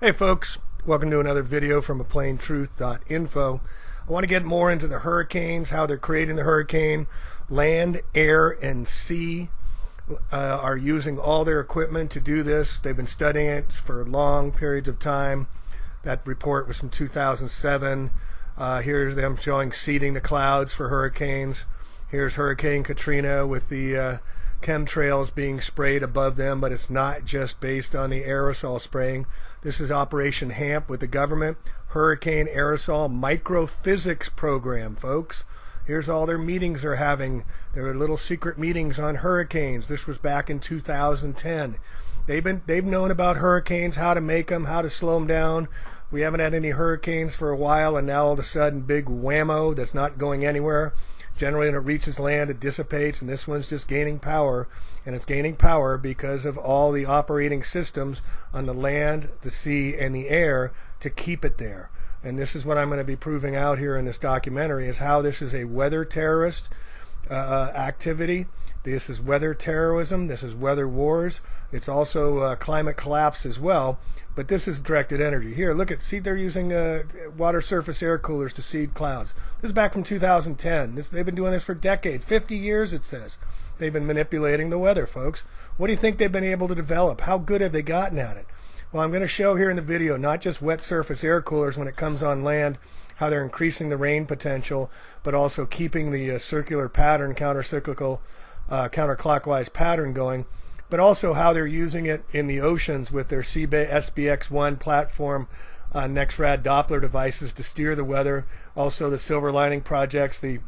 Hey folks, welcome to another video from aplanetruth.info. I want to get more into the hurricanes, how they're creating the hurricane. Land, air, and sea are using all their equipment to do this. They've been studying it for long periods of time. That report was from 2007. Here's them showing seeding the clouds for hurricanes. Here's Hurricane Katrina with the chemtrails being sprayed above them, but it's not just based on the aerosol spraying. This is Operation HAMP with the government, Hurricane Aerosol Microphysics Program, folks. Here's all their meetings they're having. There are little secret meetings on hurricanes. This was back in 2010. They've known about hurricanes, how to make them, how to slow them down. We haven't had any hurricanes for a while, and now all of a sudden, big whammo that's not going anywhere. Generally, when it reaches land, it dissipates, and this one's just gaining power. And it's gaining power because of all the operating systems on the land, the sea, and the air to keep it there. And this is what I'm going to be proving out here in this documentary, is how this is a weather terrorist activity. This is weather terrorism. This is weather wars. It's also climate collapse as well. But this is directed energy. Here, look at, see, they're using water surface air coolers to seed clouds. This is back from 2010. They've been doing this for decades, 50 years it says. They've been manipulating the weather, folks. What do you think they've been able to develop? How good have they gotten at it? Well, I'm going to show here in the video not just wet surface air coolers when it comes on land, how they're increasing the rain potential, but also keeping the circular pattern, counterclockwise pattern going, but also how they're using it in the oceans with their SBX-1 platform, NexRad Doppler devices to steer the weather. Also the silver lining projects, the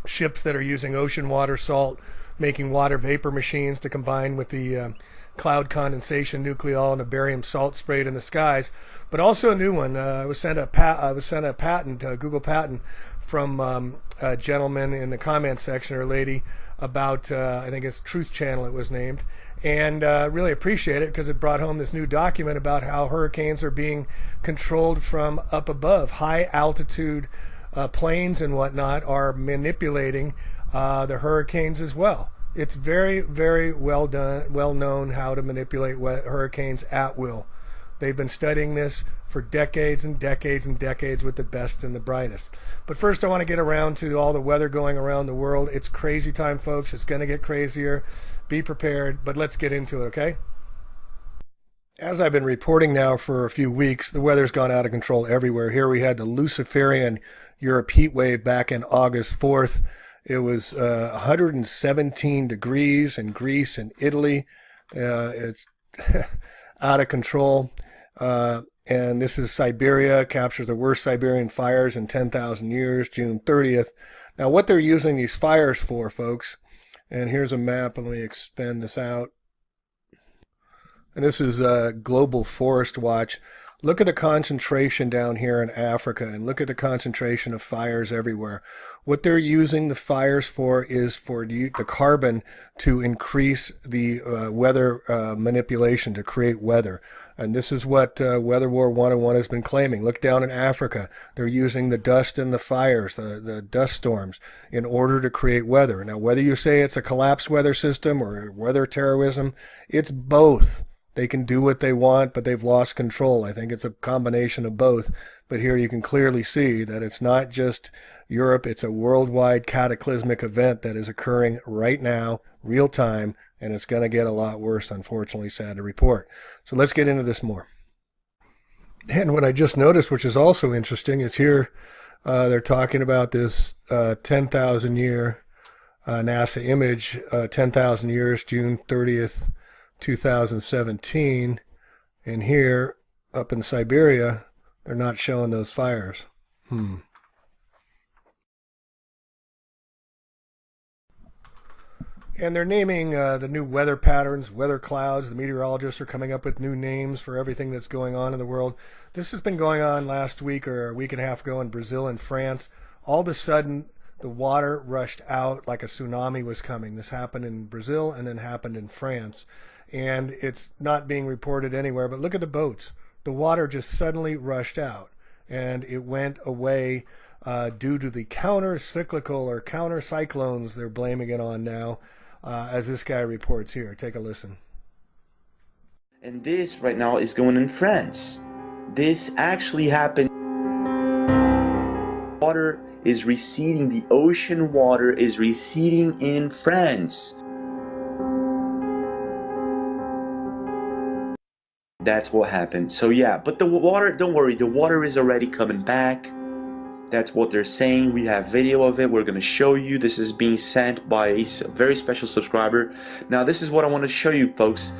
ships that are using ocean water salt, making water vapor machines to combine with the cloud condensation nucleol and the barium salt sprayed in the skies. But also a new one. I was sent a patent, a Google patent, from a gentleman in the comment section, or a lady, about I think it's Truth Channel it was named, and really appreciate it because it brought home this new document about how hurricanes are being controlled from up above. High altitude planes and whatnot are manipulating the hurricanes as well. It's very, very well done, well known how to manipulate hurricanes at will. They've been studying this for decades and decades and decades with the best and the brightest. But first I want to get around to all the weather going around the world. It's crazy time, folks. It's going to get crazier. Be prepared, but let's get into it, okay? As I've been reporting now for a few weeks, the weather's gone out of control everywhere. Here we had the Luciferian Europe heat wave back in August 4th. It was 117 degrees in Greece and Italy. It's out of control. And this is Siberia, captures the worst Siberian fires in 10,000 years, June 30th. Now, what they're using these fires for, folks, and here's a map. Let me expand this out. And this is Global Forest Watch. Look at the concentration down here in Africa, and look at the concentration of fires everywhere. What they're using the fires for is for the carbon to increase the weather manipulation, to create weather. And this is what Weather War 101 has been claiming. Look down in Africa. They're using the dust and the fires, the dust storms, in order to create weather. Now, whether you say it's a collapsed weather system or weather terrorism, it's both. They can do what they want, but they've lost control. I think it's a combination of both. But here you can clearly see that it's not just Europe. It's a worldwide cataclysmic event that is occurring right now, real time, and it's going to get a lot worse, unfortunately, sad to report. So let's get into this more. And what I just noticed, which is also interesting, is here they're talking about this 10,000 year NASA image, 10,000 years, June 30th, 2017, and here up in Siberia they're not showing those fires. And they're naming the new weather patterns, weather clouds. The meteorologists are coming up with new names for everything that's going on in the world. This has been going on last week or a week and a half ago in Brazil and France. All of a sudden the water rushed out like a tsunami was coming. This happened in Brazil and then happened in France. And it's not being reported anywhere, but look at the boats. The water just suddenly rushed out, and it went away due to the counter-cyclical or counter-cyclones they're blaming it on now, as this guy reports here. Take a listen. And this right now is going in France. this actually happened. Water is receding, the ocean water is receding in France. That's what happened. So yeah, but the water, don't worry, the water is already coming back. That's what they're saying. We have video of it. We're going to show you. This is being sent by a very special subscriber. Now, this is what I want to show you, folks.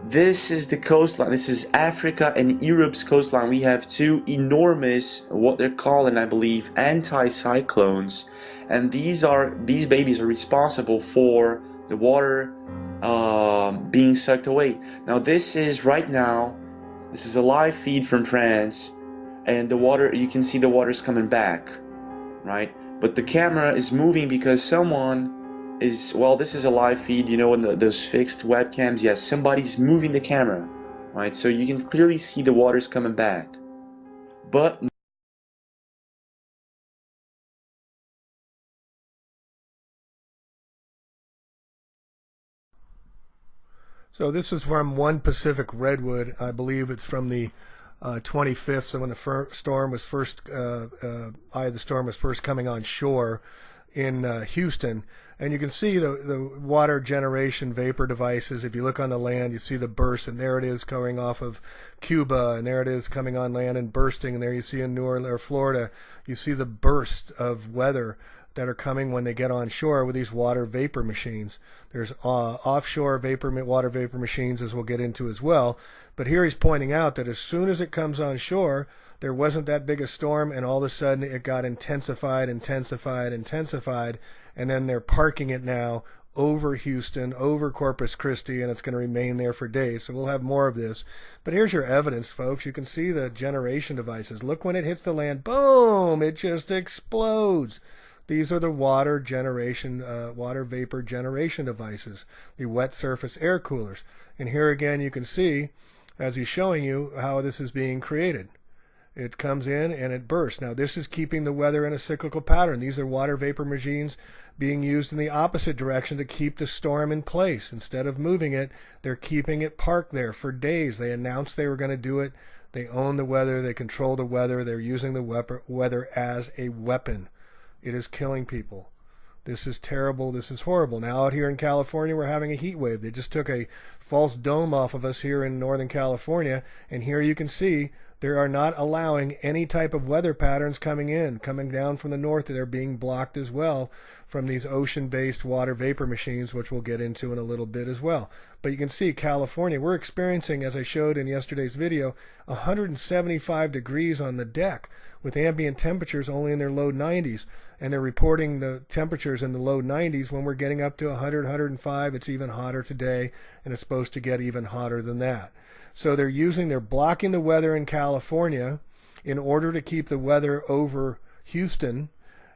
This is the coastline. This is Africa and Europe's coastline. We have two enormous, what they're calling, I believe, anti-cyclones. And these babies are responsible for the water being sucked away. Now, this is right now, this is a live feed from France. And the water, you can see the water's coming back, right? But the camera is moving because someone is, well, this is a live feed, you know, in those fixed webcams. Yes, somebody's moving the camera, right? So you can clearly see the water's coming back. But so this is from One Pacific Redwood. I believe it's from the 25th, so when the storm was first, eye of the storm was first coming on shore in Houston. And you can see the water generation vapor devices. If you look on the land, you see the burst, and there it is coming off of Cuba, and there it is coming on land and bursting, and there you see in New Orleans or Florida, you see the burst of weather that are coming when they get on shore with these water vapor machines. There's offshore water vapor machines, as we'll get into as well. But here he's pointing out that as soon as it comes on shore, there wasn't that big a storm, and all of a sudden it got intensified, and then they're parking it now over Houston, over Corpus Christi, and it's going to remain there for days. So we'll have more of this. But here's your evidence, folks. You can see the generation devices. Look when it hits the land. Boom! It just explodes. These are the water vapor generation devices, the wet surface air coolers. And here again you can see, as he's showing you, how this is being created. It comes in and it bursts. Now this is keeping the weather in a cyclical pattern. These are water vapor machines being used in the opposite direction to keep the storm in place. Instead of moving it, they're keeping it parked there for days. They announced they were going to do it. They own the weather. They control the weather. They're using the weather as a weapon. It is killing people. This is terrible. This is horrible. Now out here in California, we're having a heat wave. They just took a false dome off of us here in Northern California. And here you can see they are not allowing any type of weather patterns coming down from the north. They're being blocked as well from these ocean-based water vapor machines, which we'll get into in a little bit as well. But you can see California, we're experiencing, as I showed in yesterday's video, 175 degrees on the deck with ambient temperatures only in their low 90s. And they're reporting the temperatures in the low 90s when we're getting up to 100, 105. It's even hotter today, and it's supposed to get even hotter than that. So they're blocking the weather in California in order to keep the weather over Houston.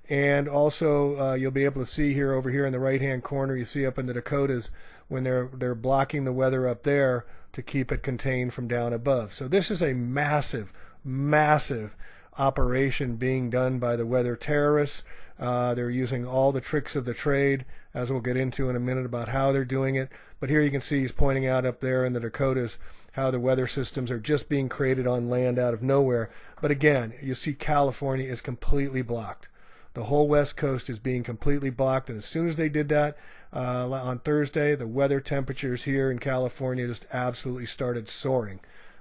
And also you'll be able to see here, over here in the right-hand corner, you see up in the Dakotas when they're blocking the weather up there to keep it contained from down above. So this is a massive, massive operation being done by the weather terrorists. They're using all the tricks of the trade, as we'll get into in a minute about how they're doing it. But here you can see he's pointing out up there in the Dakotas how the weather systems are just being created on land out of nowhere. But again, you see California is completely blocked. The whole West Coast is being completely blocked. And as soon as they did that on Thursday, the weather temperatures here in California just absolutely started soaring.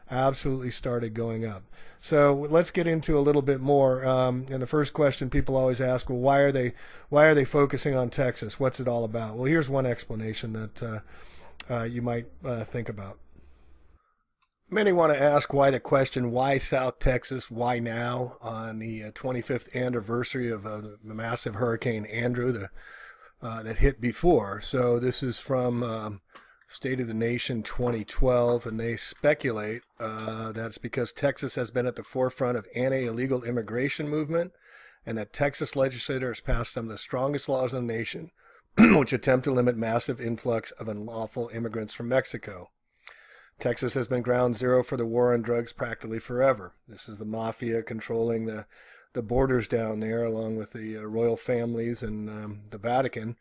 Absolutely started going up. So let's get into a little bit more. And the first question people always ask, well, why are they focusing on Texas? What's it all about? Well, here's one explanation that you might think about. Many want to ask why the question, why South Texas, why now, on the 25th anniversary of the massive Hurricane Andrew that hit before. So this is from State of the Nation 2012, and they speculate that's because Texas has been at the forefront of anti-illegal immigration movement, and that Texas legislators passed some of the strongest laws in the nation which attempt to limit massive influx of unlawful immigrants from Mexico. Texas has been ground zero for the war on drugs practically forever. This is the mafia controlling the borders down there, along with the royal families and the Vatican.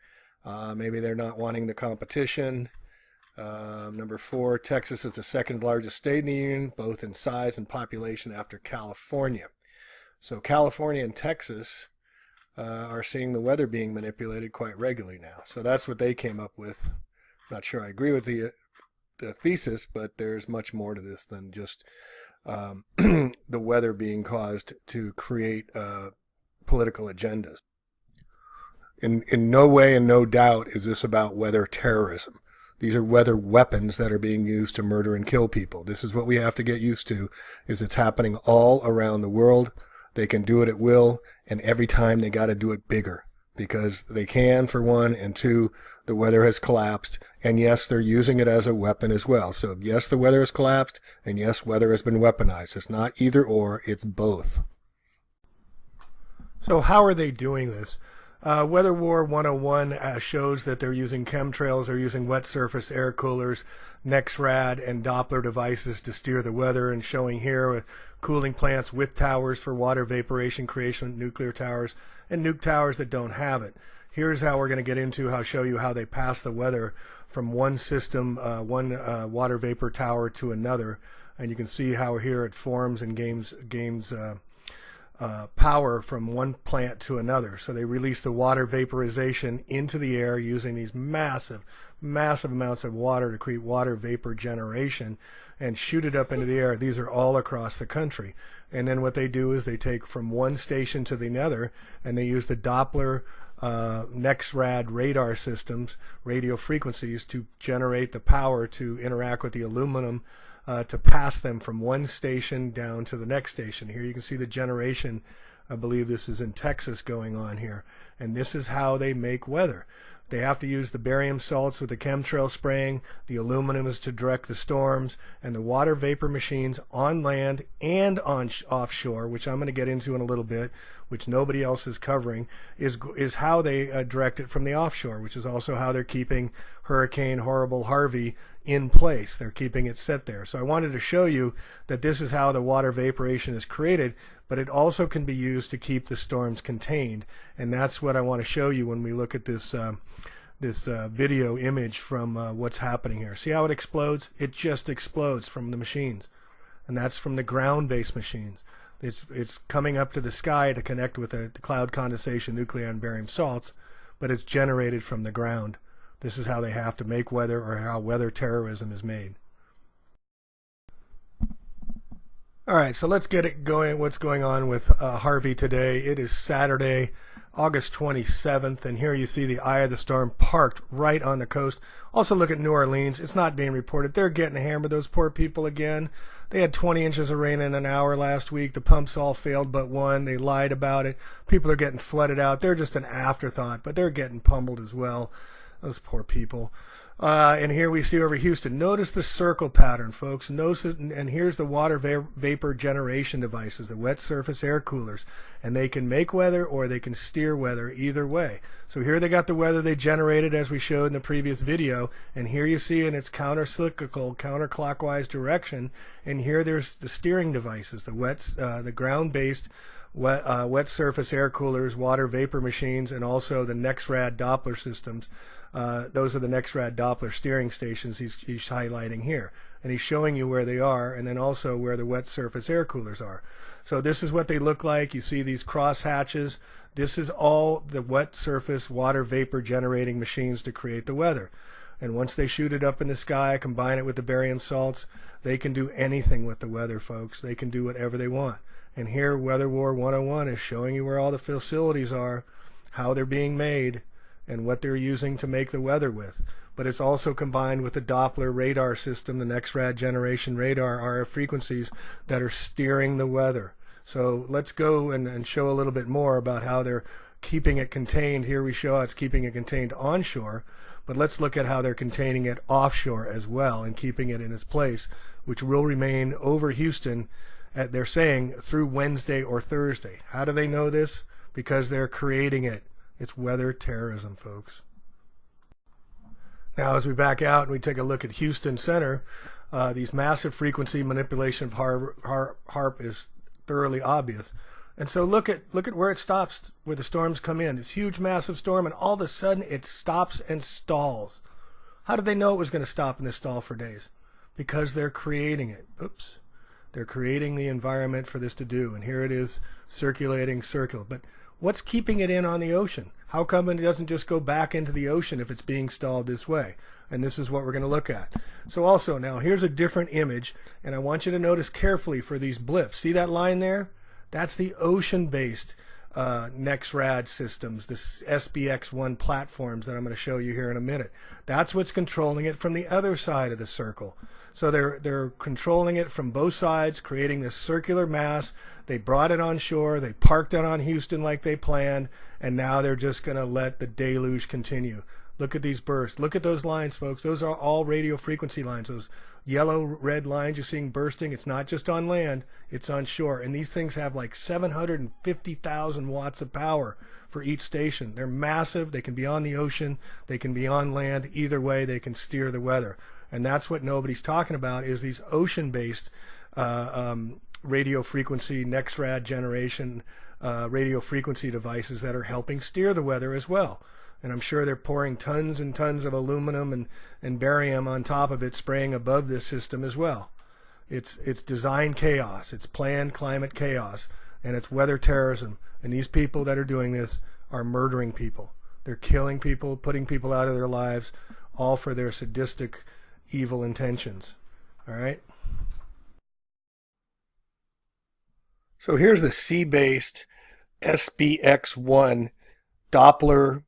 Maybe they're not wanting the competition. Number 4, Texas is the second largest state in the union, both in size and population after California. So California and Texas are seeing the weather being manipulated quite regularly now. So that's what they came up with. Not sure I agree with the thesis, but there's much more to this than just the weather being caused to create political agendas. In no way and no doubt is this about weather terrorism. These are weather weapons that are being used to murder and kill people. This is what we have to get used to, is it's happening all around the world. They can do it at will, and every time they got to do it bigger because they can, for one, and two, the weather has collapsed, and yes, they're using it as a weapon as well. So yes, the weather has collapsed, and yes, weather has been weaponized. It's not either or, it's both. So how are they doing this? Weather War 101 shows that they're using chemtrails, they're using wet surface air coolers, NEXRAD, and Doppler devices to steer the weather, and showing here with cooling plants with towers for water vaporation creation, nuclear towers, and nuke towers that don't have it. Here's how we're going to get into show you how they pass the weather from one system, one water vapor tower to another, and you can see how here it forms and gains power from one plant to another. So they release the water vaporization into the air using these massive amounts of water to create water vapor generation and shoot it up into the air. These are all across the country. And then what they do is they take from one station to the other, and they use the Doppler NEXRAD radar systems, radio frequencies, to generate the power to interact with the aluminum to pass them from one station down to the next station. Here you can see the generation. I believe this is in Texas going on here. And this is how they make weather. They have to use the barium salts with the chemtrail spraying. The aluminum is to direct the storms. And the water vapor machines on land and on offshore, which I'm going to get into in a little bit, which nobody else is covering, is how they direct it from the offshore, which is also how they're keeping Hurricane Horrible Harvey in place. They're keeping it set there. So I wanted to show you that this is how the water vaporation is created, but it also can be used to keep the storms contained. And that's what I want to show you when we look at this video image from what's happening here. See how it explodes? It just explodes from the machines. And that's from the ground-based machines. It's coming up to the sky to connect with the cloud condensation, nuclei, and barium salts, but it's generated from the ground. This is how they have to make weather, or how weather terrorism is made. All right, so let's get it going. What's going on with Harvey today? It is Saturday, August 27th, and here you see the eye of the storm parked right on the coast. Also look at New Orleans. It's not being reported. They're getting hammered, those poor people again. They had 20 inches of rain in an hour last week. The pumps all failed but one. They lied about it. People are getting flooded out. They're just an afterthought, but they're getting pummeled as well. Those poor people. And here we see over Houston. Notice the circle pattern, folks. Notice it, and here's the water vapor generation devices, the wet surface air coolers. And they can make weather or they can steer weather either way. So here they got the weather they generated as we showed in the previous video. And here you see in its counter-cyclical, counterclockwise direction. And here there's the steering devices, the ground-based wet surface air coolers, water vapor machines, and also the NEXRAD Doppler systems. Those are the NEXRAD Doppler steering stations he's highlighting here. And he's showing you where they are, and then also where the wet surface air coolers are. So this is what they look like. You see these cross hatches. This is all the wet surface water vapor generating machines to create the weather. And once they shoot it up in the sky, combine it with the barium salts, they can do anything with the weather, folks. They can do whatever they want. And here, Weather War 101 is showing you where all the facilities are, how they're being made, and what they're using to make the weather with. But it's also combined with the Doppler radar system, the NEXRAD generation radar RF frequencies that are steering the weather. So let's go and show a little bit more about how they're keeping it contained. Here we show how it's keeping it contained onshore, but let's look at how they're containing it offshore as well and keeping it in its place, which will remain over Houston, they're saying, through Wednesday or Thursday. How do they know this? Because they're creating it. It's weather terrorism, folks. Now, as we back out and we take a look at Houston Center, these massive frequency manipulation of HARP is thoroughly obvious. And so look at where it stops, where the storms come in. This huge, massive storm, and all of a sudden it stops and stalls. How did they know it was going to stop in this stall for days? Because they're creating it. Oops. They're creating the environment for this to do. And here it is circulating circle. But what's keeping it in on the ocean? How come it doesn't just go back into the ocean if it's being stalled this way? And this is what we're going to look at. So also now here's a different image, and I want you to notice carefully for these blips. See that line there? That's the ocean-based NexRad systems, the SBX1 platforms that I'm going to show you here in a minute. That's what's controlling it from the other side of the circle. So they're controlling it from both sides, creating this circular mass. They brought it on shore, they parked it on Houston like they planned, and now they're just going to let the deluge continue. Look at these bursts. Look at those lines, folks. Those are all radio frequency lines. Those yellow, red lines you're seeing bursting, it's not just on land, it's on shore. And these things have like 750,000 watts of power for each station. They're massive. They can be on the ocean. They can be on land. Either way, they can steer the weather. And that's what nobody's talking about, is these ocean-based radio frequency, NexRad generation radio frequency devices that are helping steer the weather as well. And I'm sure they're pouring tons and tons of aluminum and barium on top of it, spraying above this system as well. It's design chaos, it's planned climate chaos, and it's weather terrorism. And these people that are doing this are murdering people. They're killing people, putting people out of their lives, all for their sadistic, evil intentions. All right? So here's the sea-based SBX1 Doppler.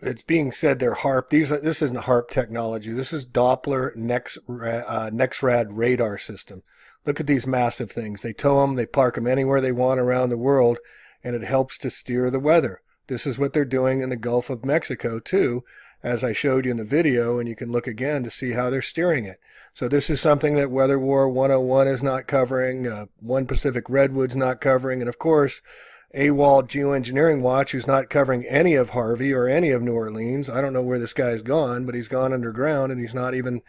It's being said they're HARP. This isn't HARP technology. This is Doppler NexRad radar system. Look at these massive things. They tow them, they park them anywhere they want around the world, and it helps to steer the weather. This is what they're doing in the Gulf of Mexico too, as I showed you in the video, and you can look again to see how they're steering it. So this is something that Weather War 101 is not covering, One Pacific Redwood's not covering, and of course, AWOL Geoengineering Watch, who's not covering any of Harvey or any of New Orleans. I don't know where this guy's gone, but he's gone underground, and he's not even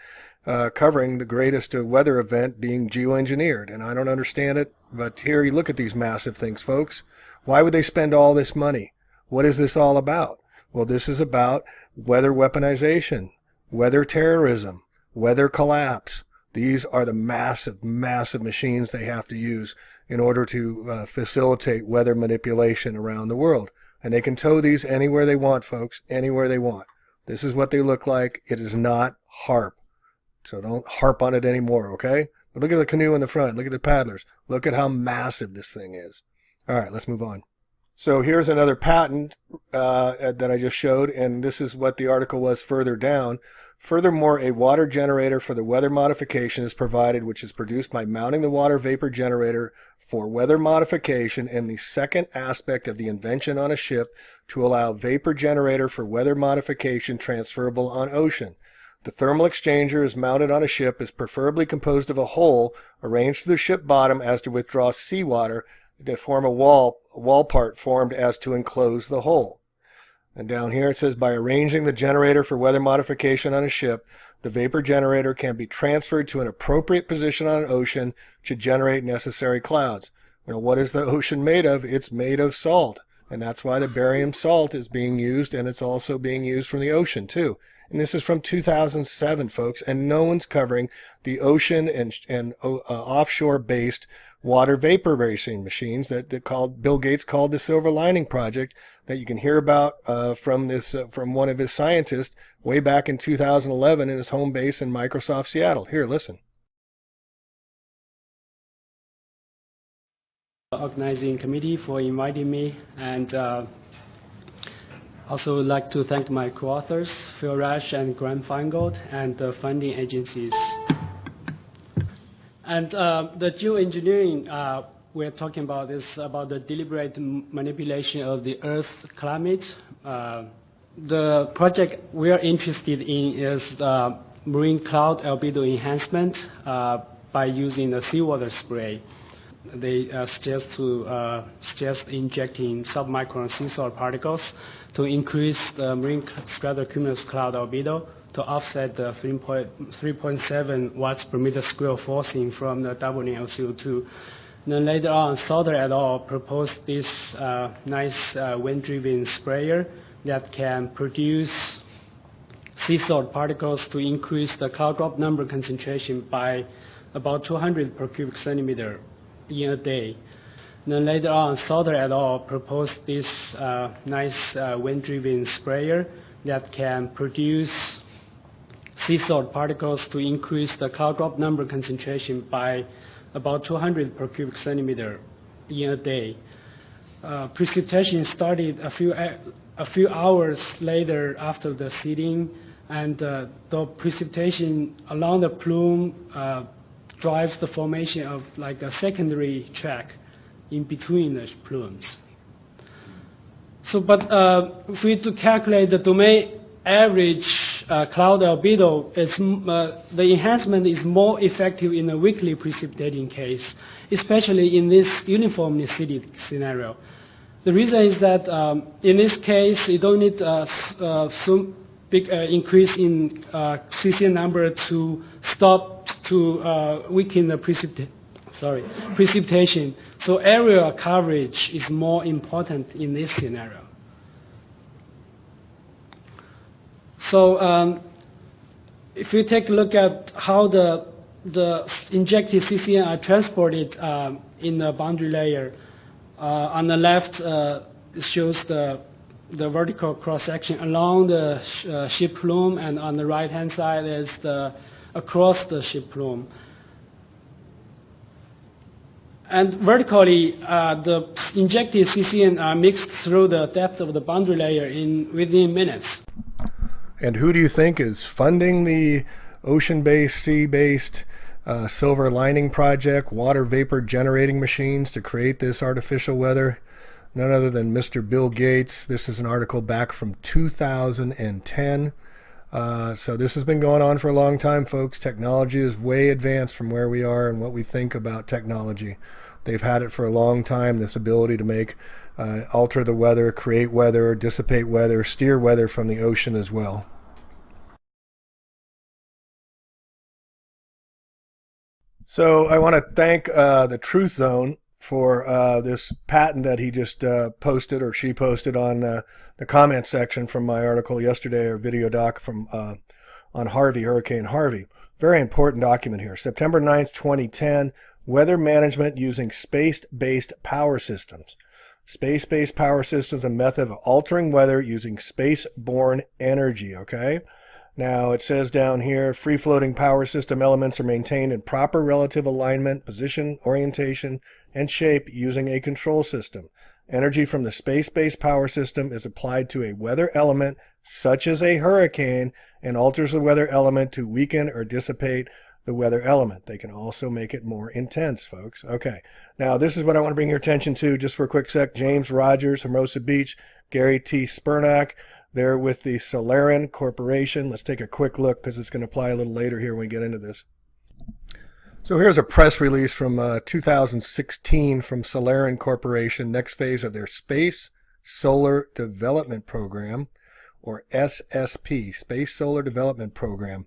covering the greatest weather event being geoengineered. And I don't understand it, but here you look at these massive things, folks. Why would they spend all this money? What is this all about? Well, this is about weather weaponization, weather terrorism, weather collapse. These are the massive, massive machines they have to use in order to facilitate weather manipulation around the world. And they can tow these anywhere they want, folks, anywhere they want. This is what they look like. It is not HARP. So don't harp on it anymore, okay? But look at the canoe in the front. Look at the paddlers. Look at how massive this thing is. All right, let's move on. So here's another patent that I just showed, and this is what the article was further down. Furthermore, a water generator for the weather modification is provided, which is produced by mounting the water vapor generator for weather modification, and the second aspect of the invention on a ship to allow vapor generator for weather modification transferable on ocean. The thermal exchanger is mounted on a ship, is preferably composed of a hole arranged to the ship bottom as to withdraw seawater to form a wall part formed as to enclose the hole. And down here it says, by arranging the generator for weather modification on a ship, the vapor generator can be transferred to an appropriate position on an ocean to generate necessary clouds. Now, what is the ocean made of? It's made of salt. And that's why the barium salt is being used, and it's also being used from the ocean too. And this is from 2007, folks, and no one's covering the ocean and offshore-based water vapor racing machines that Bill Gates called the Silver Lining Project, that you can hear about from one of his scientists way back in 2011 in his home base in Microsoft Seattle. Here, listen. Organizing committee for inviting me, and also would like to thank my co-authors, Phil Rash and Graham Feingold, and the funding agencies. And the geoengineering we're talking about is about the deliberate manipulation of the Earth climate. The project we are interested in is marine cloud albedo enhancement by using a seawater spray. They suggest injecting submicron sea salt particles to increase the marine stratocumulus cloud albedo to offset the 3.7 watts per meter square forcing from the doubling of CO2. Then later on, Sauter et al. Proposed this nice wind-driven sprayer that can produce sea salt particles to increase the cloud drop number concentration by about 200 per cubic centimeter in a day. Then later on, Sauter et al. Proposed this nice wind-driven sprayer that can produce sea salt particles to increase the cloud drop number concentration by about 200 per cubic centimeter in a day. Precipitation started a few hours later after the seeding, and the precipitation along the plume drives the formation of like a secondary track in between the plumes. So, but if we to calculate the domain average cloud albedo, the enhancement is more effective in a weakly precipitating case, especially in this uniformly seeded scenario. The reason is that in this case, you don't need so big increase in CCN number to stop to weaken the precipitation. So area coverage is more important in this scenario. So if you take a look at how the injected CCN are transported in the boundary layer, on the left it shows the vertical cross-section along the ship plume, and on the right-hand side is across the ship plume. And vertically, the injected CCN are mixed through the depth of the boundary layer within minutes. And who do you think is funding the ocean-based, sea-based silver lining project, water vapor generating machines to create this artificial weather? None other than Mr. Bill Gates. This is an article back from 2010. So this has been going on for a long time, folks. Technology is way advanced from where we are and what we think about technology. They've had it for a long time, this ability to make, alter the weather, create weather, dissipate weather, steer weather from the ocean as well. So I want to thank the Truth Zone for this patent that he just posted, or she posted on the comment section from my article yesterday, or video doc from on Harvey, Hurricane Harvey. Very important document here. September 9th, 2010, weather management using space-based power systems. Space-based power systems, a method of altering weather using space-borne energy, okay? Now, it says down here, free-floating power system elements are maintained in proper relative alignment, position, orientation, and shape using a control system. Energy from the space-based power system is applied to a weather element, such as a hurricane, and alters the weather element to weaken or dissipate the weather element. They can also make it more intense, folks. Okay, now this is what I want to bring your attention to just for a quick sec. James Rogers, Hermosa Beach, Gary T. Spernak. They're with the Solarin Corporation. Let's take a quick look because it's going to apply a little later here when we get into this. So here's a press release from 2016 from Solarin Corporation, next phase of their Space Solar Development Program, or SSP, Space Solar Development Program.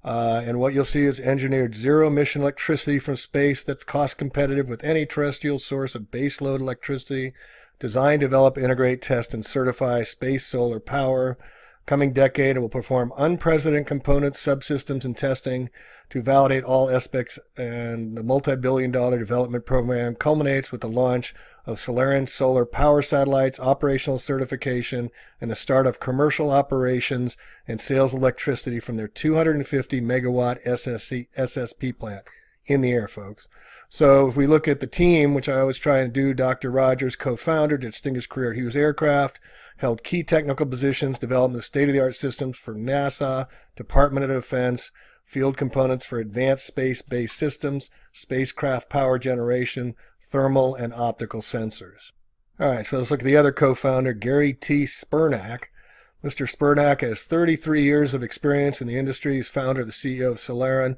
And what you'll see is engineered zero-emission electricity from space that's cost competitive with any terrestrial source of baseload electricity. Design, develop, integrate, test, and certify space solar power. Coming decade, it will perform unprecedented components, subsystems, and testing to validate all aspects, and the multi-billion-dollar development program culminates with the launch of Solarin solar power satellites, operational certification, and the start of commercial operations and sales of electricity from their 250 megawatt SSP plant in the air, folks. So if we look at the team, which I always try and do, Dr. Rogers, co-founder, distinguished career at Hughes Aircraft, held key technical positions, developing the state-of-the-art systems for NASA, Department of Defense, field components for advanced space-based systems, spacecraft power generation, thermal and optical sensors. All right, so let's look at the other co-founder, Gary T. Spernak. Mr. Spernak has 33 years of experience in the industry. He's founder and the CEO of Solarin,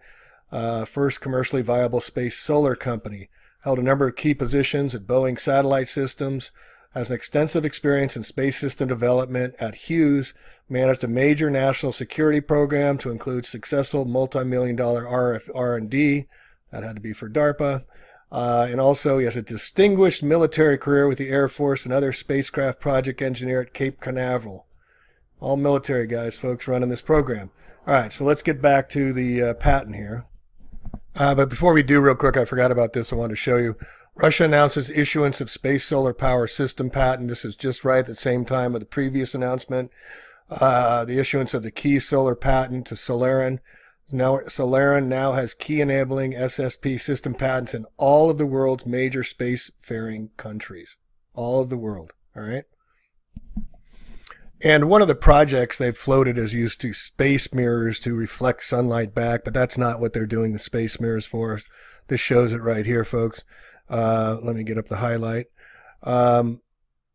first commercially viable space solar company. Held a number of key positions at Boeing Satellite Systems, has an extensive experience in space system development at Hughes, managed a major national security program to include successful multi-million-dollar R&D, that had to be for DARPA, and also he has a distinguished military career with the Air Force and other spacecraft project engineer at Cape Canaveral. All military guys, folks, running this program. All right, so let's get back to the patent here. But before we do, real quick, I forgot about this. I wanted to show you. Russia announces issuance of space solar power system patent. This is just right at the same time of the previous announcement. The issuance of the key solar patent to Solarin. Now, Solarin now has key enabling SSP system patents in all of the world's major spacefaring countries. All of the world. All right. And one of the projects they've floated is used to space mirrors to reflect sunlight back, but that's not what they're doing the space mirrors for. This shows it right here, folks. Let me get up the highlight.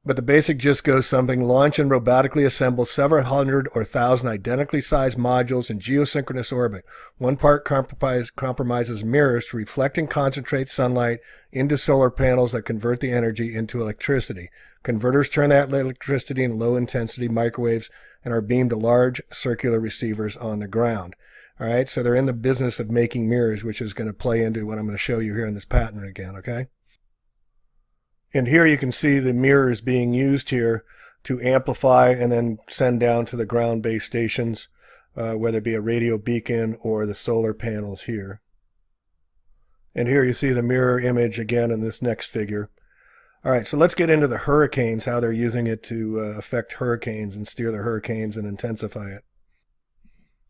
But the basic gist goes something: launch and robotically assemble several hundred or thousand identically sized modules in geosynchronous orbit. One part compromises mirrors to reflect and concentrate sunlight into solar panels that convert the energy into electricity. Converters turn that electricity into low-intensity microwaves and are beamed to large circular receivers on the ground. All right, so they're in the business of making mirrors, which is going to play into what I'm going to show you here in this patent again, okay? And here you can see the mirrors being used here to amplify and then send down to the ground-based stations, whether it be a radio beacon or the solar panels here. And here you see the mirror image again in this next figure. All right, so let's get into the hurricanes, how they're using it to affect hurricanes and steer the hurricanes and intensify it.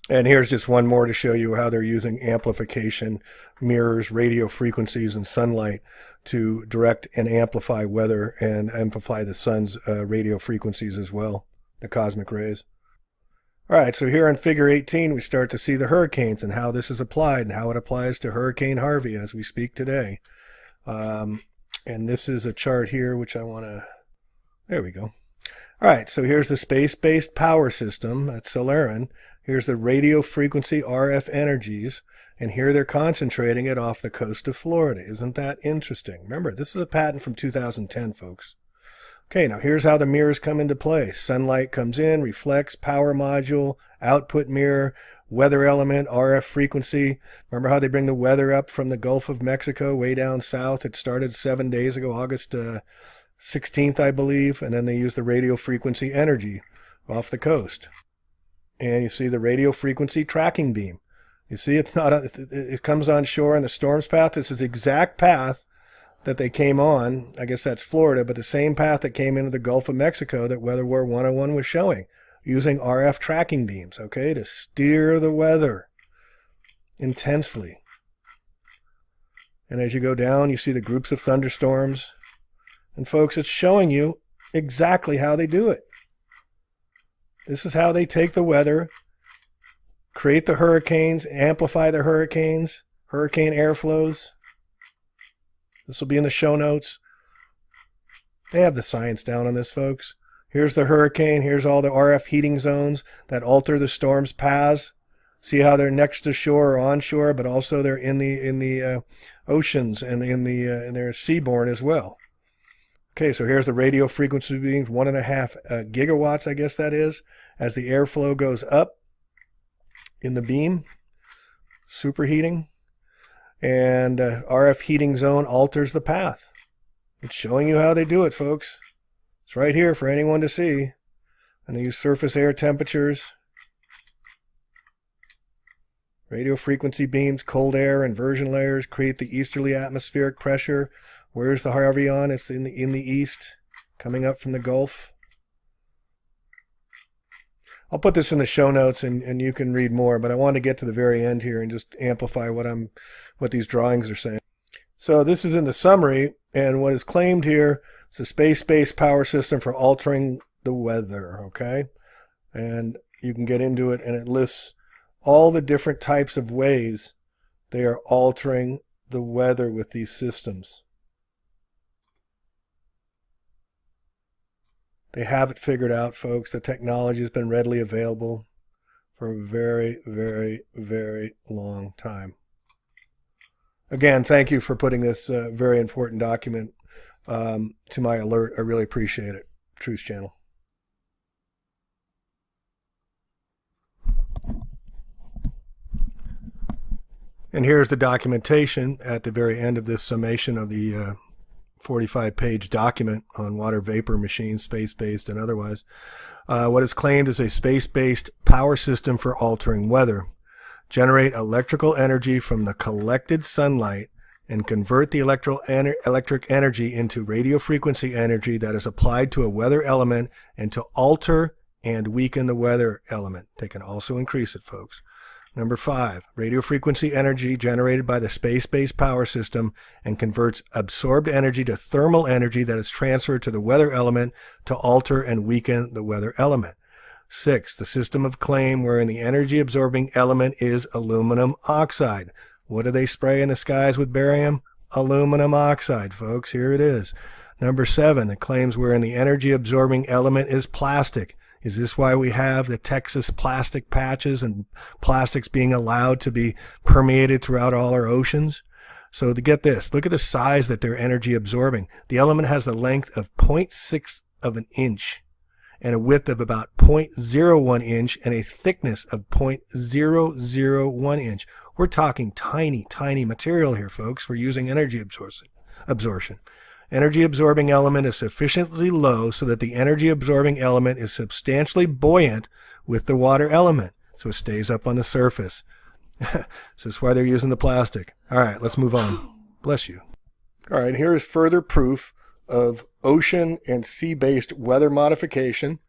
And here's just one more to show you how they're using amplification, mirrors, radio frequencies, and sunlight to direct and amplify weather and amplify the sun's radio frequencies as well, the cosmic rays. All right, so here in figure 18, we start to see the hurricanes and how this is applied and how it applies to Hurricane Harvey as we speak today. And this is a chart here, which I want to, there we go. All right, so here's the space-based power system, that's Solarin. Here's the radio frequency RF energies, and here they're concentrating it off the coast of Florida. Isn't that interesting? Remember, this is a patent from 2010, folks. Okay, now here's how the mirrors come into play. Sunlight comes in, reflects, power module, output mirror, weather element, RF frequency. Remember how they bring the weather up from the Gulf of Mexico way down south? It started 7 days ago, August 16th, I believe, and then they use the radio frequency energy off the coast. And you see the radio frequency tracking beam. You see it's not, it comes on shore in the storm's path. This is the exact path that they came on. I guess that's Florida, but the same path that came into the Gulf of Mexico that Weather War 101 was showing, using RF tracking beams, okay, to steer the weather intensely. And as you go down, you see the groups of thunderstorms. And folks, it's showing you exactly how they do it. This is how they take the weather, create the hurricanes, amplify the hurricanes, hurricane airflows. This will be in the show notes. They have the science down on this, folks. Here's the hurricane. Here's all the RF heating zones that alter the storm's paths. See how they're next to shore or onshore, but also they're in the oceans and they're seaborne as well. Okay, so here's the radio frequency being 1.5 gigawatts, I guess that is, as the airflow goes up in the beam, superheating, and RF heating zone alters the path. It's showing you how they do it, folks. It's right here for anyone to see. And they use surface air temperatures, radio frequency beams, cold air, inversion layers, create the easterly atmospheric pressure. Where's the Harvey on? It's in the east, coming up from the Gulf. I'll put this in the show notes and you can read more, but I want to get to the very end here and just amplify what these drawings are saying. So this is in the summary, and what is claimed here is a space-based power system for altering the weather, okay? And you can get into it, and it lists all the different types of ways they are altering the weather with these systems. They have it figured out, folks. The technology has been readily available for a very, very, very long time. Again, thank you for putting this very important document to my alert. I really appreciate it. Truth Channel. And here's the documentation at the very end of this summation of the 45-page document on water vapor machines, space-based and otherwise. What is claimed is a space-based power system for altering weather. Generate electrical energy from the collected sunlight and convert the electric energy into radio frequency energy that is applied to a weather element and to alter and weaken the weather element. They can also increase it, folks. Number 5, radio frequency energy generated by the space-based power system and converts absorbed energy to thermal energy that is transferred to the weather element to alter and weaken the weather element. 6, the system of claim wherein the energy absorbing element is aluminum oxide. What do they spray in the skies with barium? Aluminum oxide, folks. Here it is. Number 7, the claims wherein the energy absorbing element is plastic. Is this why we have the Texas plastic patches and plastics being allowed to be permeated throughout all our oceans? So to get this, look at the size that they're energy absorbing. The element has the length of 0.6 of an inch and a width of about 0.01 inch and a thickness of 0.001 inch. We're talking tiny, tiny material here, folks. We're using energy absorption. Energy absorbing element is sufficiently low so that the energy absorbing element is substantially buoyant with the water element, so it stays up on the surface. This is why they're using the plastic. All right, let's move on. Bless you. All right, here is further proof of ocean and sea-based weather modification,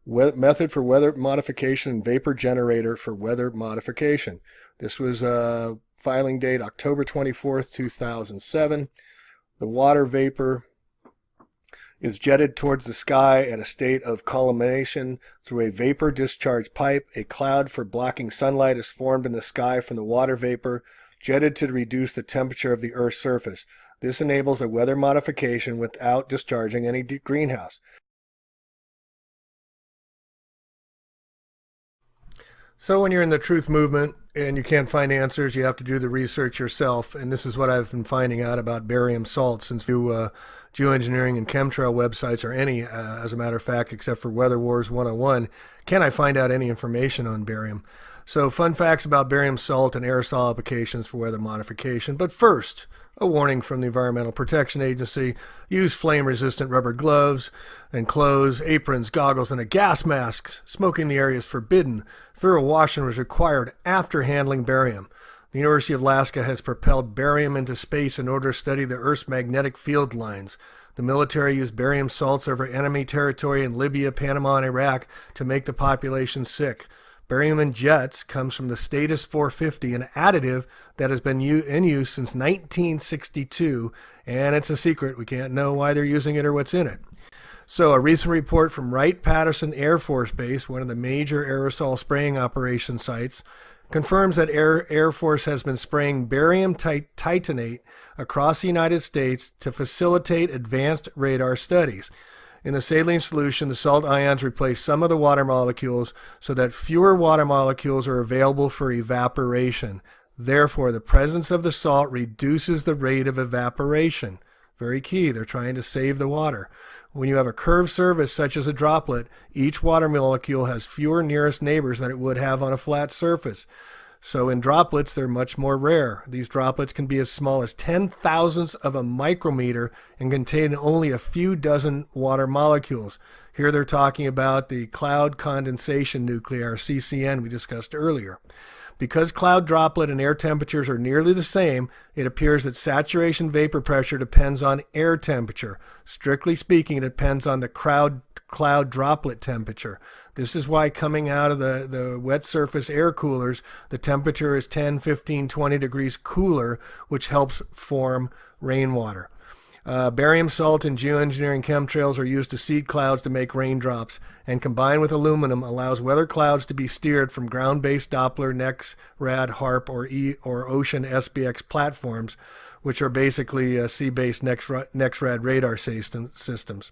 method for weather modification, and vapor generator for weather modification. This was filing date October 24th, 2007. The water vapor is jetted towards the sky at a state of collimation through a vapor discharge pipe. A cloud for blocking sunlight is formed in the sky from the water vapor, jetted to reduce the temperature of the Earth's surface. This enables a weather modification without discharging any greenhouse. So when you're in the truth movement and you can't find answers, you have to do the research yourself. And this is what I've been finding out about barium salt since geoengineering and chemtrail websites, or any, as a matter of fact, except for Weather Wars 101, can I find out any information on barium. So fun facts about barium salt and aerosol applications for weather modification. But first, a warning from the Environmental Protection Agency. Use flame-resistant rubber gloves and clothes, aprons, goggles, and a gas mask. Smoking in the area is forbidden. Thorough washing is required after handling barium. The University of Alaska has propelled barium into space in order to study the Earth's magnetic field lines. The military used barium salts over enemy territory in Libya, Panama, and Iraq to make the population sick. Barium in jets comes from the Status 450, an additive that has been in use since 1962, and it's a secret. We can't know why they're using it or what's in it. So a recent report from Wright-Patterson Air Force Base, one of the major aerosol spraying operation sites, confirms that Air Force has been spraying barium titanate across the United States to facilitate advanced radar studies. In the saline solution, the salt ions replace some of the water molecules so that fewer water molecules are available for evaporation. Therefore, the presence of the salt reduces the rate of evaporation. Very key. They're trying to save the water. When you have a curved surface such as a droplet, each water molecule has fewer nearest neighbors than it would have on a flat surface. So in droplets, they're much more rare. These droplets can be as small as 10,000ths of a micrometer and contain only a few dozen water molecules. Here they're talking about the cloud condensation nuclei, or CCN, we discussed earlier. Because cloud droplet and air temperatures are nearly the same, it appears that saturation vapor pressure depends on air temperature. Strictly speaking, it depends on the cloud droplet temperature. This is why coming out of the wet surface air coolers, the temperature is 10, 15, 20 degrees cooler, which helps form rainwater. Barium salt and geoengineering chemtrails are used to seed clouds to make raindrops, and combined with aluminum allows weather clouds to be steered from ground-based Doppler, NEXRAD, HARP, or Ocean SBX platforms, which are basically sea-based NEXRAD radar systems.